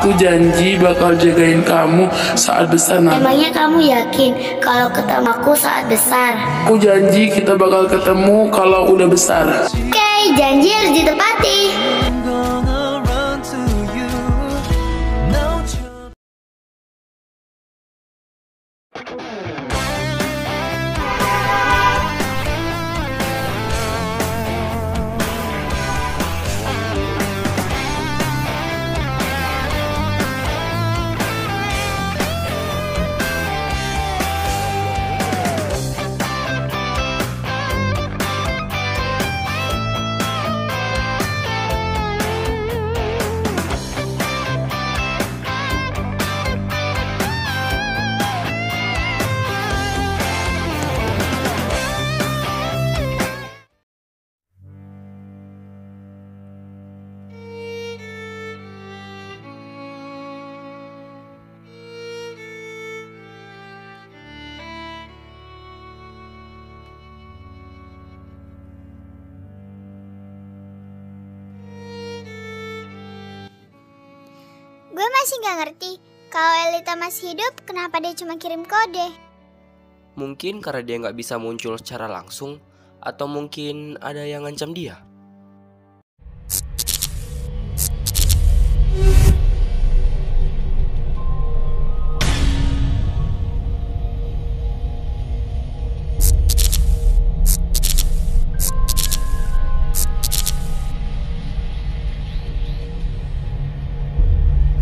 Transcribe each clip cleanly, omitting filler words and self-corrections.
Aku janji bakal jagain kamu saat besar nanti. Emangnya kamu yakin kalau ketemu aku saat besar? Aku janji kita bakal ketemu kalau udah besar. Oke, janji harus ditepati. Gue masih gak ngerti, kalau Elita masih hidup, kenapa dia cuma kirim kode? Mungkin karena dia nggak bisa muncul secara langsung, atau mungkin ada yang ngancam dia.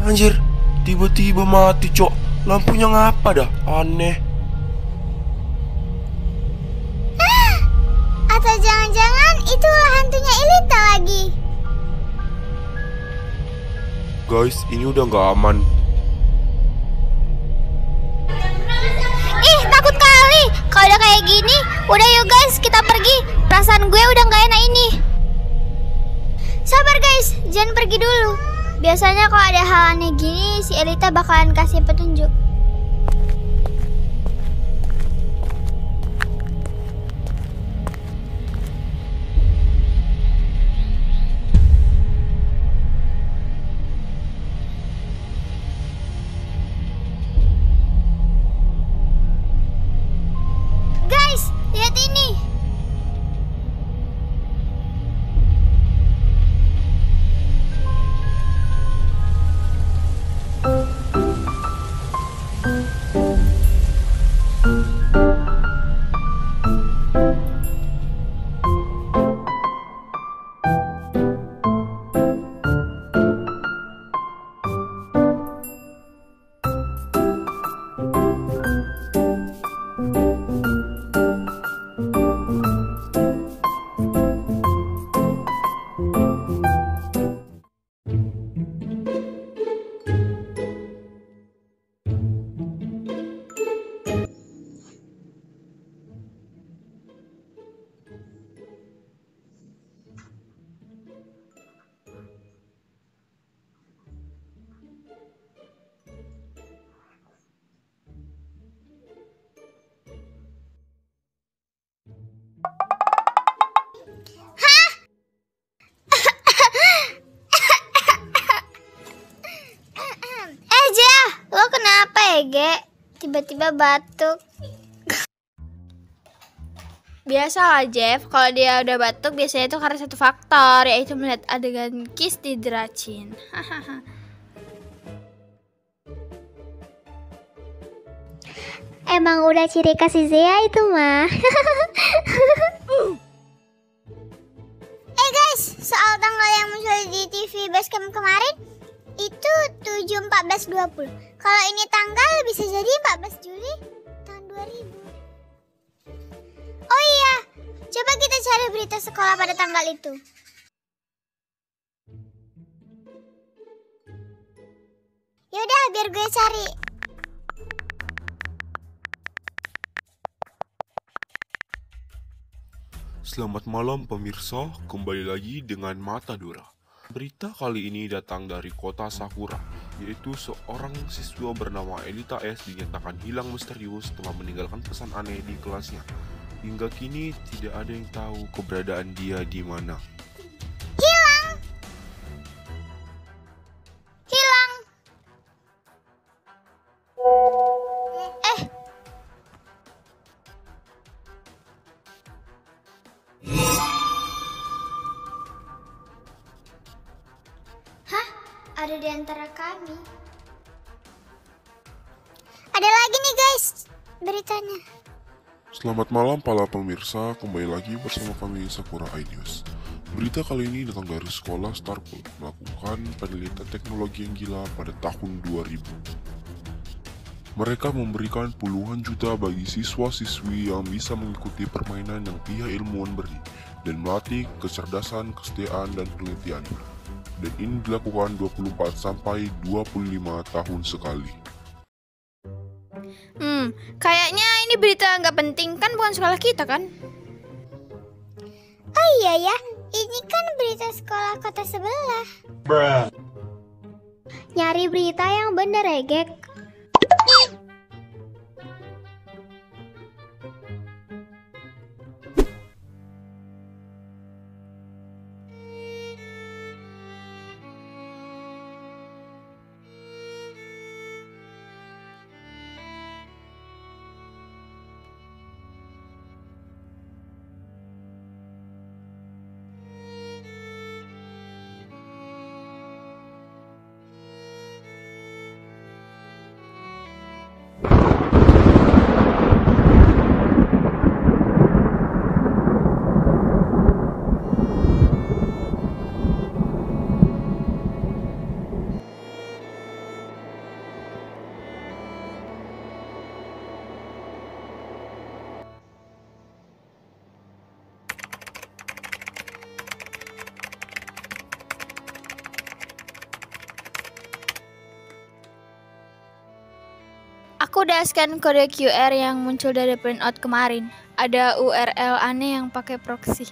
Anjir, tiba-tiba mati, Cok. Lampunya ngapa dah? Aneh. Atau jangan-jangan itulah hantunya Elita lagi? Guys, ini udah nggak aman. Ih, takut kali. Kalau udah kayak gini, udah yuk guys, kita pergi. Perasaan gue udah gak enak ini. Sabar guys, jangan pergi dulu. Biasanya kalau ada hal aneh gini, si Elita bakalan kasih petunjuk. Guys, lihat ini. Lo kenapa ya, Ge? Tiba-tiba batuk. Biasa lah Jeff, kalau dia udah batuk biasanya itu karena satu faktor, yaitu melihat adegan kiss di Dracin. Emang udah ciri khas si Zea itu mah. Guys, soal tanggal yang muncul di TV Basecamp kemarin itu 7/14/20. Kalau ini tanggal bisa jadi 14 Juli tahun 2000. Oh iya, coba kita cari berita sekolah pada tanggal itu. Yaudah, biar gue cari. Selamat malam pemirsa, kembali lagi dengan Mata Dora. Berita kali ini datang dari kota Sakura, yaitu seorang siswa bernama Elita S dinyatakan hilang misterius setelah meninggalkan pesan aneh di kelasnya. Hingga kini tidak ada yang tahu keberadaan dia di mana. Hilang. di antara kami. Ada lagi nih guys beritanya. Selamat malam para pemirsa, kembali lagi bersama kami Sakura iNews. Berita kali ini datang dari sekolah Starpool melakukan penelitian teknologi yang gila pada tahun 2000. Mereka memberikan puluhan juta bagi siswa-siswi yang bisa mengikuti permainan yang pihak ilmuwan beri dan melatih kecerdasan, kesetiaan, dan penelitian. Dan ini dilakukan 24 sampai 25 tahun sekali. Kayaknya ini berita nggak penting kan, bukan sekolah kita kan? Oh iya ya, ini kan berita sekolah kota sebelah. Nyari berita yang bener ya, Gek. Aku udah scan kode QR yang muncul dari printout kemarin. Ada URL aneh yang pakai proxy.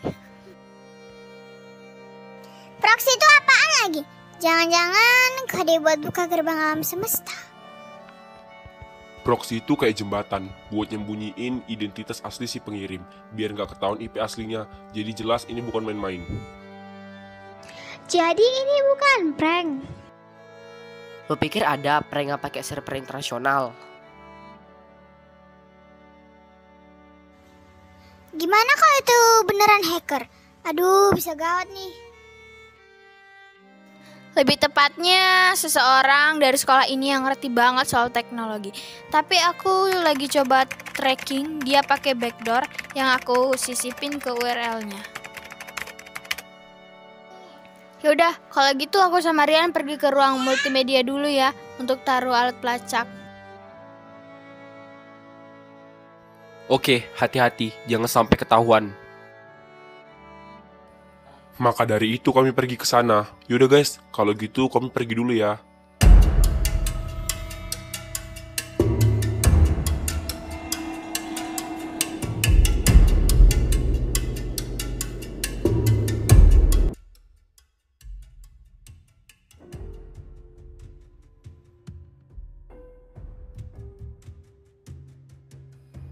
Proxy itu apaan lagi? Jangan-jangan kode buat buka gerbang alam semesta. Proxy itu kayak jembatan buat nyembunyiin identitas asli si pengirim, biar nggak ketahuan IP aslinya. Jadi jelas ini bukan main-main. Jadi ini bukan prank. Lo pikir ada prank yang pakai server internasional? Gimana kalau itu beneran hacker? Aduh, bisa gawat nih. Lebih tepatnya seseorang dari sekolah ini yang ngerti banget soal teknologi. Tapi aku lagi coba tracking dia pakai backdoor yang aku sisipin ke URL-nya. Yaudah, kalau gitu aku sama Rian pergi ke ruang multimedia dulu ya untuk taruh alat pelacak. Oke, hati-hati, jangan sampai ketahuan. Maka dari itu kami pergi ke sana. Yaudah guys, kalau gitu kami pergi dulu ya.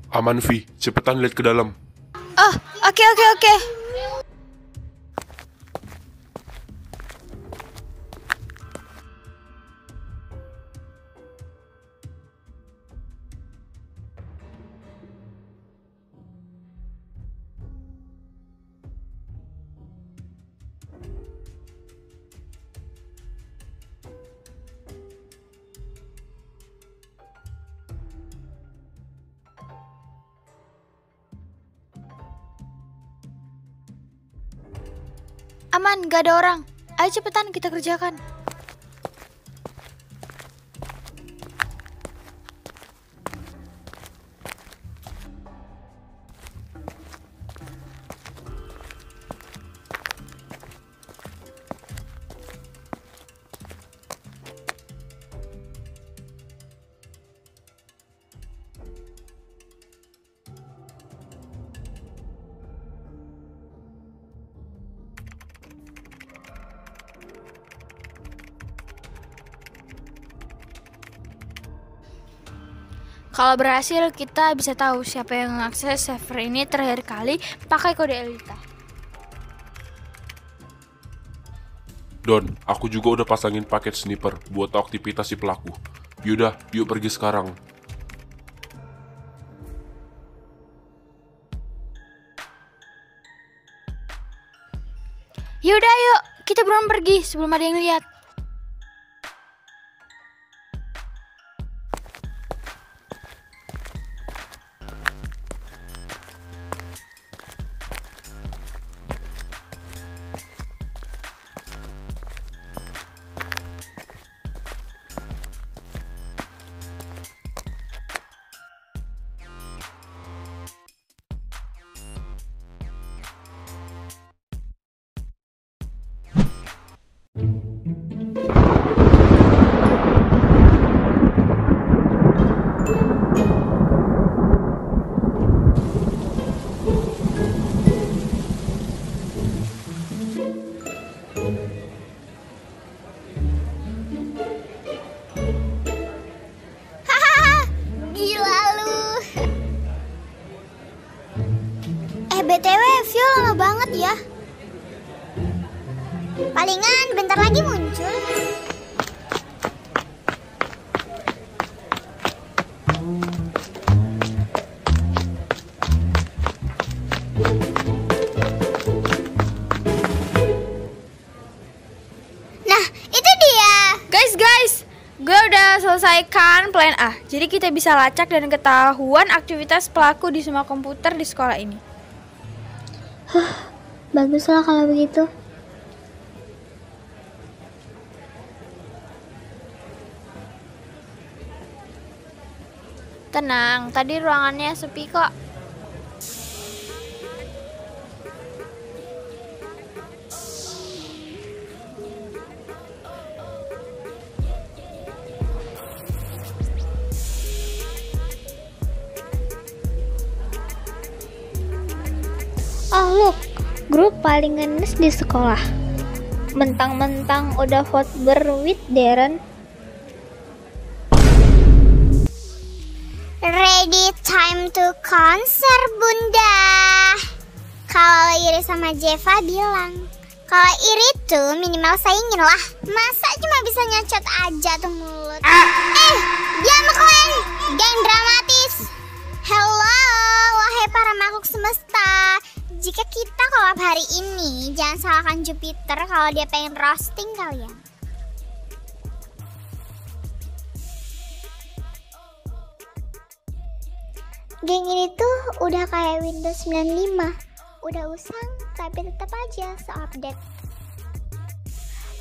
Aman Vi, cepetan lihat ke dalam. Oh, oke. Aman, gak ada orang. Ayo cepetan kita kerjakan. Kalau berhasil, kita bisa tahu siapa yang mengakses server ini terakhir kali pakai kode Elita. Don, aku juga udah pasangin paket sniper buat tahu aktivitas si pelaku. Yaudah, yuk pergi sekarang. Yaudah yuk, kita buruan pergi sebelum ada yang lihat. Gila lu. BTW, Vio lama banget ya. Palingan bentar lagi muncul. Nah, itu dia. Guys, gue udah selesaikan plan A. Jadi kita bisa lacak dan ketahuan aktivitas pelaku di semua komputer di sekolah ini. Baguslah kalau begitu. Tenang, tadi ruangannya sepi kok. Oh look, grup paling ngenes di sekolah. Mentang-mentang udah vote with Darren. Ready time to konser bunda. Kalau Iri sama Jeva bilang, kalau Iri tuh minimal saingin lah. Masa cuma bisa nyocot aja tuh mulut. Diam kalian, geng dramatis. Hello, wahai para makhluk semesta. Jika kita collab hari ini, jangan salahkan Jupiter kalau dia pengen roasting kalian. Geng ini tuh udah kayak Windows 95. Udah usang, tapi tetap aja se-update.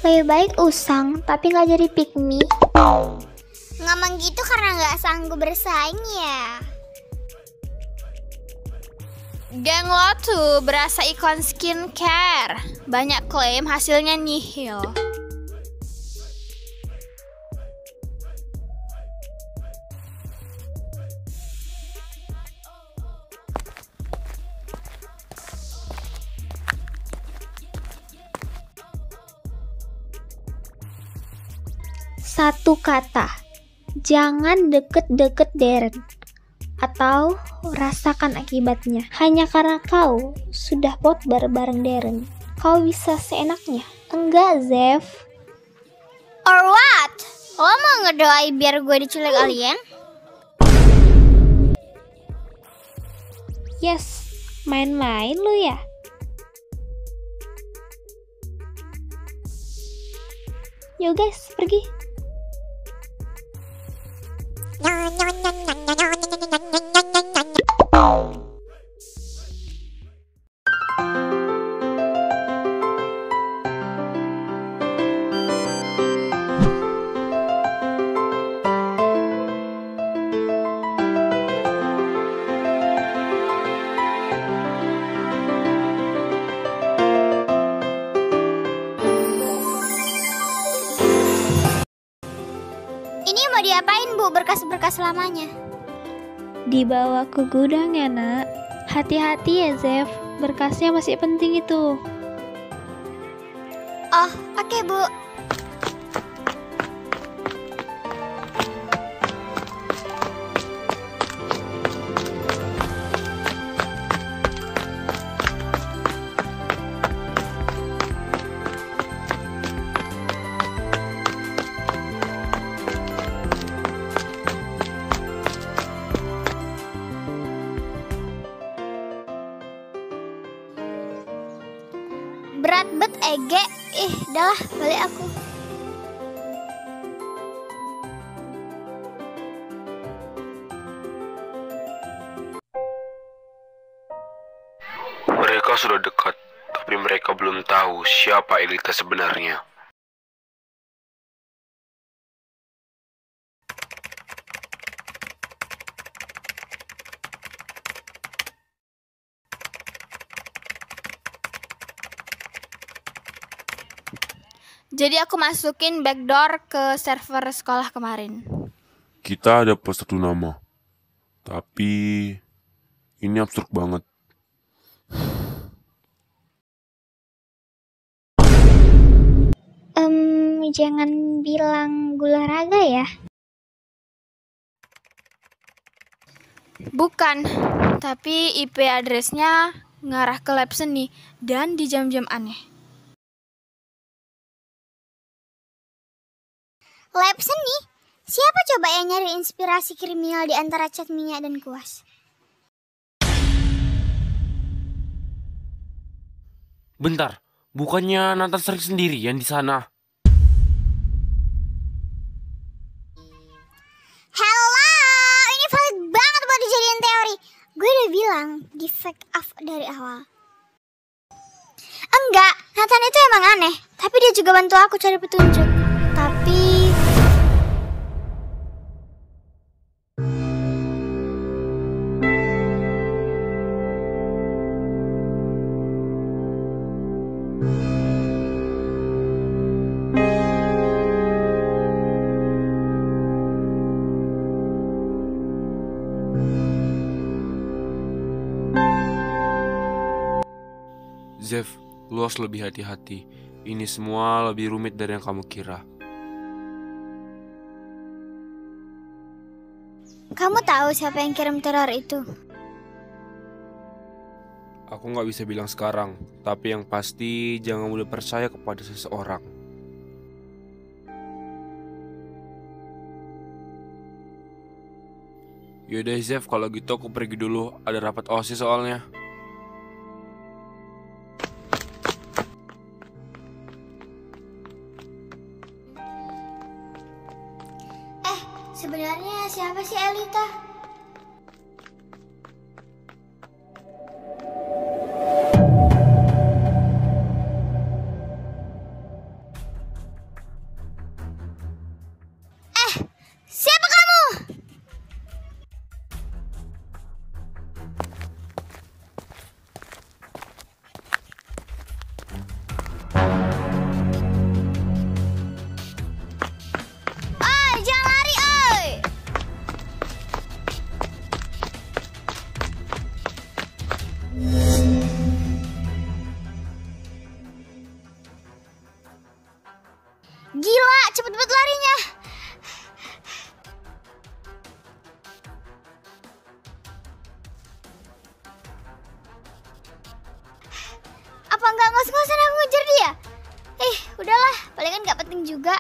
Lebih baik usang, tapi gak jadi pick me. Ngomong gitu karena gak sanggup bersaing ya. Geng lo tuh berasa ikon skincare. Banyak klaim hasilnya nihil. Satu kata, jangan deket-deket Darren. Atau rasakan akibatnya. Hanya karena kau sudah vote bareng Darren, kau bisa seenaknya. Enggak, Zev. Or what? Lo mau ngedoain biar gue diculik alien? Yes, main-main lu ya. Yuk guys, pergi. Ini mau diapain Bu berkas-berkas lamanya? Dibawa ke gudang ya nak. Hati-hati ya Zev, berkasnya masih penting itu. Oh, oke Bu. Berat bet Ege. Dah lah, balik aku. Mereka sudah dekat, tapi mereka belum tahu siapa Elita sebenarnya. Jadi aku masukin backdoor ke server sekolah kemarin. Kita ada plus satu nama, tapi ini absurd banget. Jangan bilang gula raga ya. Bukan, tapi IP address-nya ngarah ke lab seni dan di jam-jam aneh. Lab seni? Siapa coba yang nyari inspirasi kriminal di antara cat minyak dan kuas? Bentar, bukannya Nathan sering sendirian di sana? Hello, ini valid banget buat dijadiin teori. Gue udah bilang di fake off dari awal. Enggak, Nathan itu emang aneh, tapi dia juga bantu aku cari petunjuk. Tapi Zev, lu harus lebih hati-hati. Ini semua lebih rumit dari yang kamu kira. kamu tahu siapa yang kirim teror itu? Aku nggak bisa bilang sekarang, tapi yang pasti jangan mudah percaya kepada seseorang. Yaudah Zev, kalau gitu aku pergi dulu. Ada rapat OSIS soalnya. Sebenarnya siapa sih Elita? Siapa kamu? Jangan lari, oi! Gila, cepet banget larinya. Apa nggak ngos-ngosan aku ngejar dia? Udahlah, palingan nggak penting juga.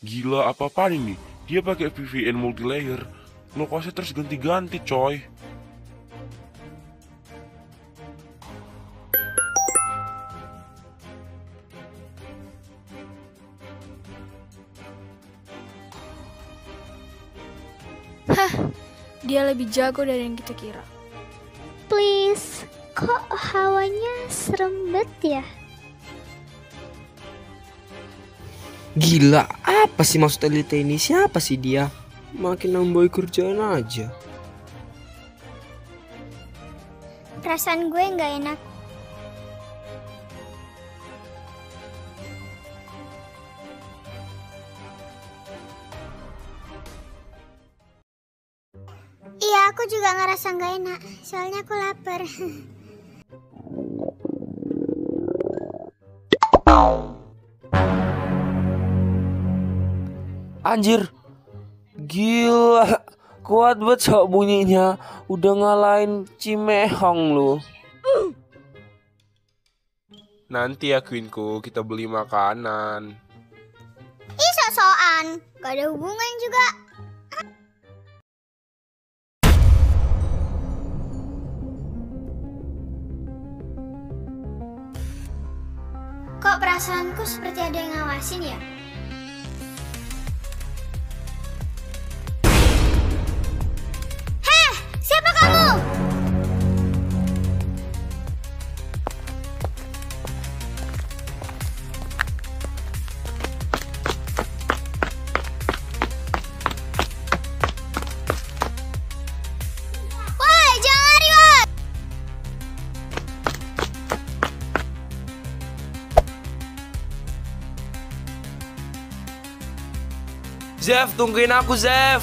Gila, apa-apaan ini? Dia pakai VPN multilayer. Lokasinya terus ganti-ganti, coy. Dia lebih jago dari yang kita kira. Please, kok hawanya serem banget ya? Gila, apa sih maksud Elita ini? Siapa sih dia? Makin nambah kerjaan aja. Perasaan gue nggak enak. Iya, aku juga ngerasa nggak enak. Soalnya aku lapar. Anjir, gila, kuat banget cok bunyinya. Udah ngalahin Cimehong lu. Nanti ya Queenku, kita beli makanan. Ih, sok-sokan. Gak ada hubungan juga. Kok perasaanku seperti ada yang ngawasin ya? Heh, siapa kamu? Woi, jangan ribut! Zev, tungguin aku, Zev.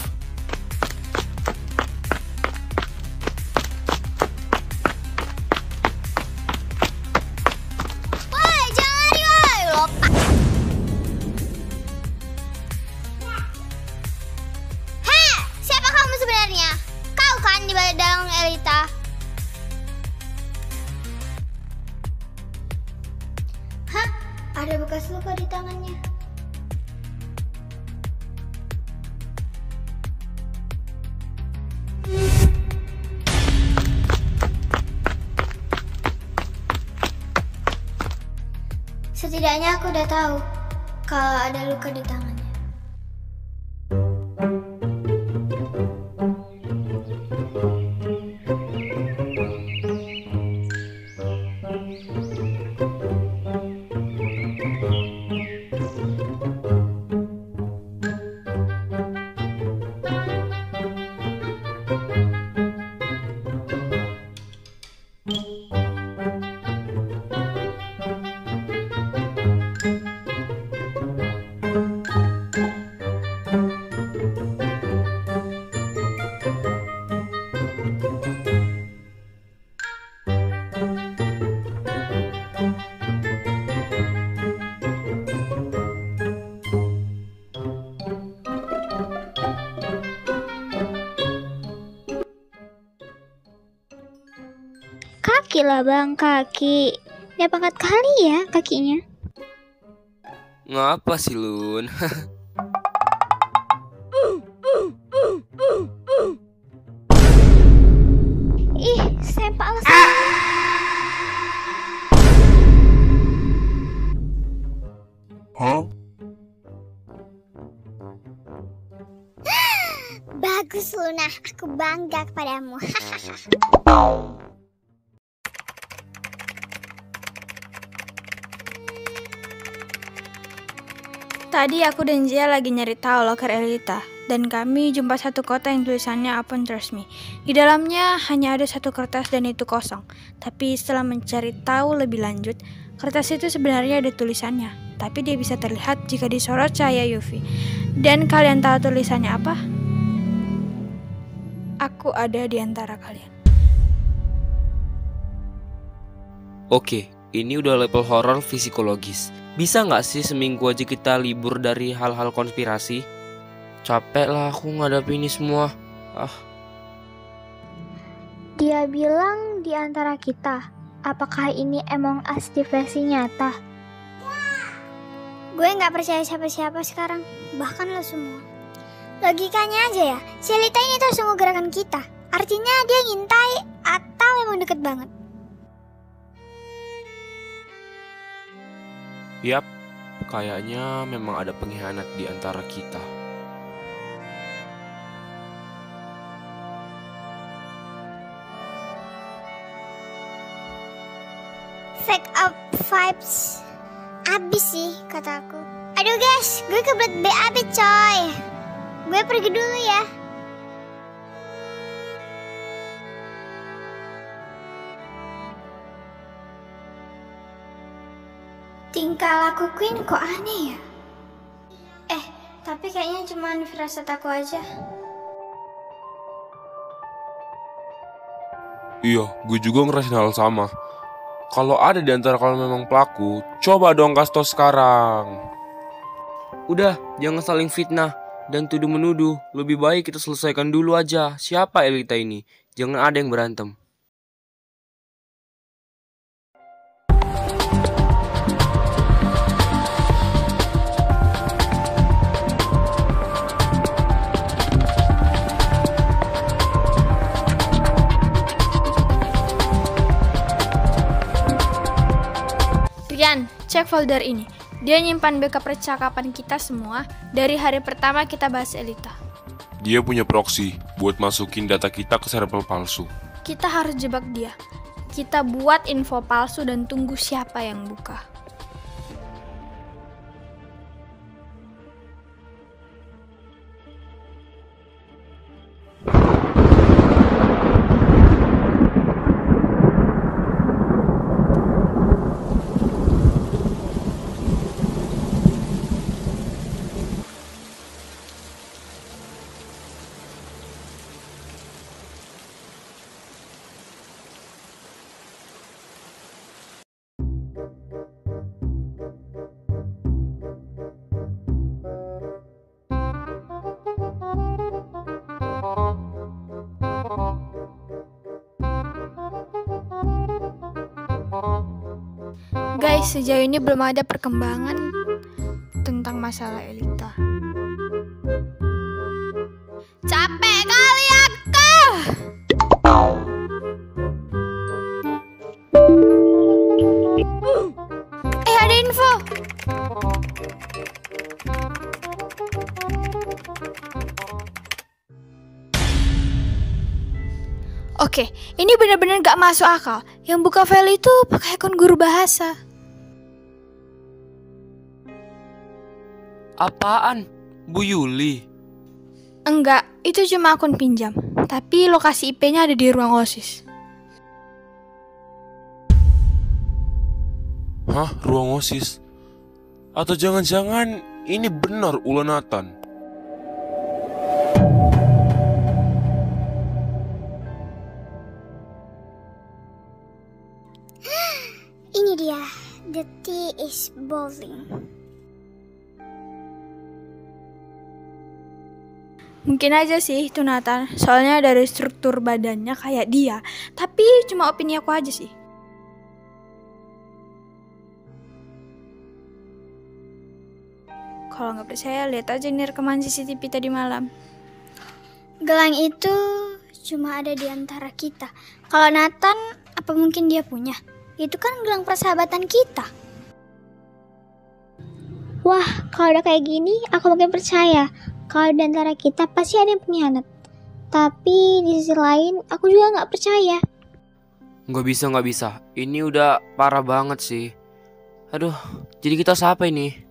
Woi, jangan ribut! Lopak. Heh, siapa kamu sebenarnya? Kau kan di balik dalang Elita? Hah? Ada bekas luka di tangannya. Setidaknya aku udah tahu kalau ada luka di tangannya. Kaki lah bang, kaki. Dia pangkat kali ya kakinya. Ngapa sih, Lun? Ih, sempak lah. Bagus Luna, aku bangga kepadamu. Tadi aku dan Zia lagi nyari tahu loker Elita, dan kami jumpa satu kotak yang tulisannya Upon Trust Me. Di dalamnya hanya ada satu kertas dan itu kosong. Tapi setelah mencari tahu lebih lanjut, kertas itu sebenarnya ada tulisannya. Tapi dia bisa terlihat jika disorot cahaya UV. Dan kalian tahu tulisannya apa? Aku ada di antara kalian. Oke, ini udah level horor psikologis. Bisa nggak sih seminggu aja kita libur dari hal-hal konspirasi? Capek lah aku ngadapin ini semua. Dia bilang di antara kita. Apakah ini Among Us di versi nyata? Gue nggak percaya siapa-siapa sekarang, bahkan lo semua. Logikanya aja ya, si Elita ini tuh sungguh gerakan kita. Artinya dia ngintai atau emang deket banget. Yap, kayaknya memang ada pengkhianat di antara kita. Fake up vibes. Abis sih kataku. Aduh guys, gue kebelet BAB coy. Gue pergi dulu ya. Tingkah laku Queen kok aneh ya? Tapi kayaknya cuma firasat aku aja. Iya, gue juga ngerasain hal sama. Kalau ada di antara kalian memang pelaku, coba dong kasih tau sekarang. Udah, jangan saling fitnah dan tuduh-menuduh. Lebih baik kita selesaikan dulu aja siapa Elita ini. Jangan ada yang berantem. cek folder ini. Dia nyimpan backup percakapan kita semua dari hari pertama kita bahas Elita. Dia punya proxy buat masukin data kita ke server palsu. Kita harus jebak dia. Kita buat info palsu dan tunggu siapa yang buka. Guys, sejauh ini belum ada perkembangan tentang masalah Elita. Capek kali aku! Ada info. Oke, ini benar-benar gak masuk akal. Yang buka file itu pakai akun guru bahasa. Apaan? Bu Yuli? Enggak, itu cuma akun pinjam. Tapi lokasi IP-nya ada di ruang OSIS. Hah? Ruang OSIS? Atau jangan-jangan ini benar ulah Nathan? Ini dia, the tea is boiling. Mungkin aja sih itu Nathan, soalnya dari struktur badannya kayak dia. Tapi cuma opini aku aja sih. Kalau nggak percaya, lihat aja nih rekaman CCTV tadi malam. Gelang itu cuma ada di antara kita. Kalau Nathan, apa mungkin dia punya? Itu kan gelang persahabatan kita. Wah, kalau udah kayak gini, aku mungkin percaya. Kalau di antara kita pasti ada yang pengkhianat. Tapi di sisi lain, aku juga nggak percaya. Nggak bisa. Ini udah parah banget sih. Aduh, jadi kita siapa ini?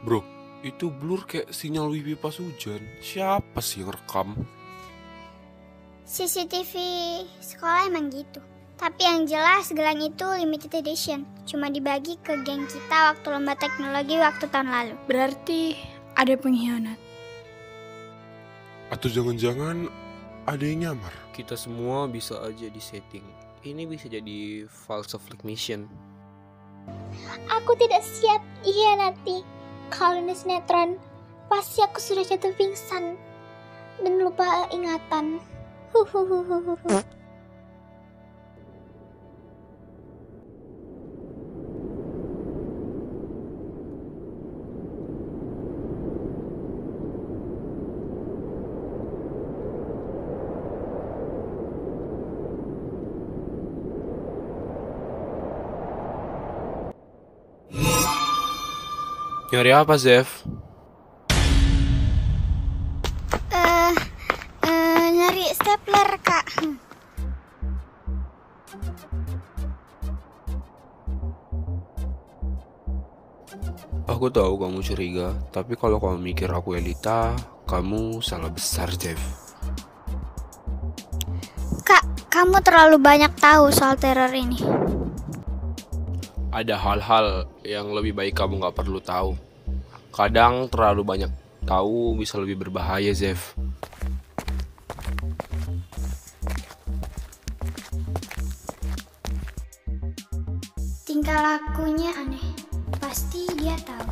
Bro, itu blur kayak sinyal wifi pas hujan. Siapa sih yang rekam? CCTV sekolah emang gitu. Tapi yang jelas gelang itu limited edition. Cuma dibagi ke geng kita waktu lomba teknologi waktu tahun lalu. Berarti ada pengkhianat. Atau jangan-jangan ada yang nyamar? Kita semua bisa aja disetting. Ini bisa jadi false flag mission. Aku tidak siap nanti. Kalau ini sinetron, pasti aku sudah jatuh pingsan dan lupa ingatan. Nyari apa, Zev? Nyari stapler, Kak. Aku tahu kamu curiga, tapi kalau kamu mikir aku Elita, kamu salah besar, Zev. Kak, kamu terlalu banyak tahu soal teror ini. Ada hal-hal yang lebih baik kamu gak perlu tahu. Kadang terlalu banyak tahu bisa lebih berbahaya, Zev. Tingkah lakunya aneh. Pasti dia tahu.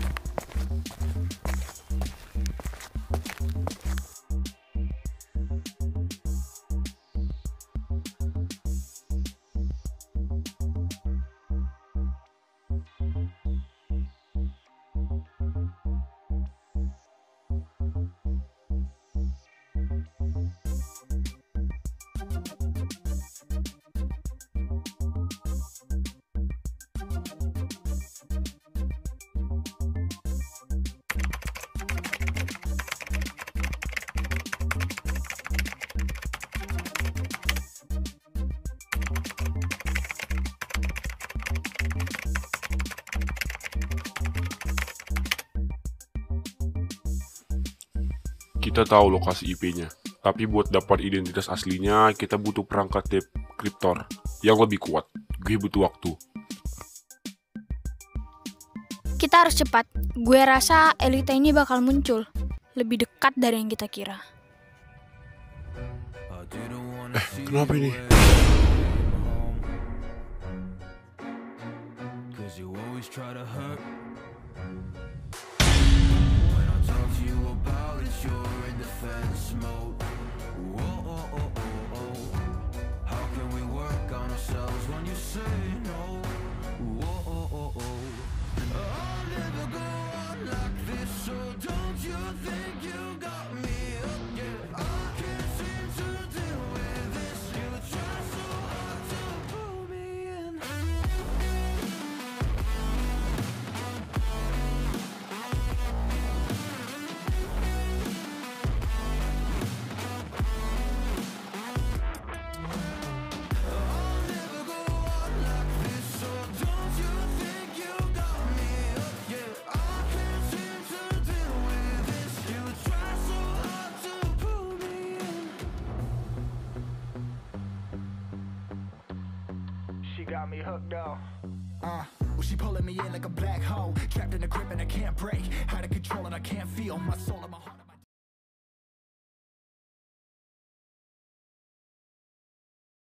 Kita tahu lokasi IP-nya. Tapi buat dapat identitas aslinya, kita butuh perangkat dekriptor yang lebih kuat. Gue butuh waktu. Kita harus cepat. Gue rasa Elita ini bakal muncul. Lebih dekat dari yang kita kira. Kenapa ini? Got me hooked though. Well, she pulling me in like a black hole, trapped in a grip and I can't break. Out of control and I can't feel my soul in my heart.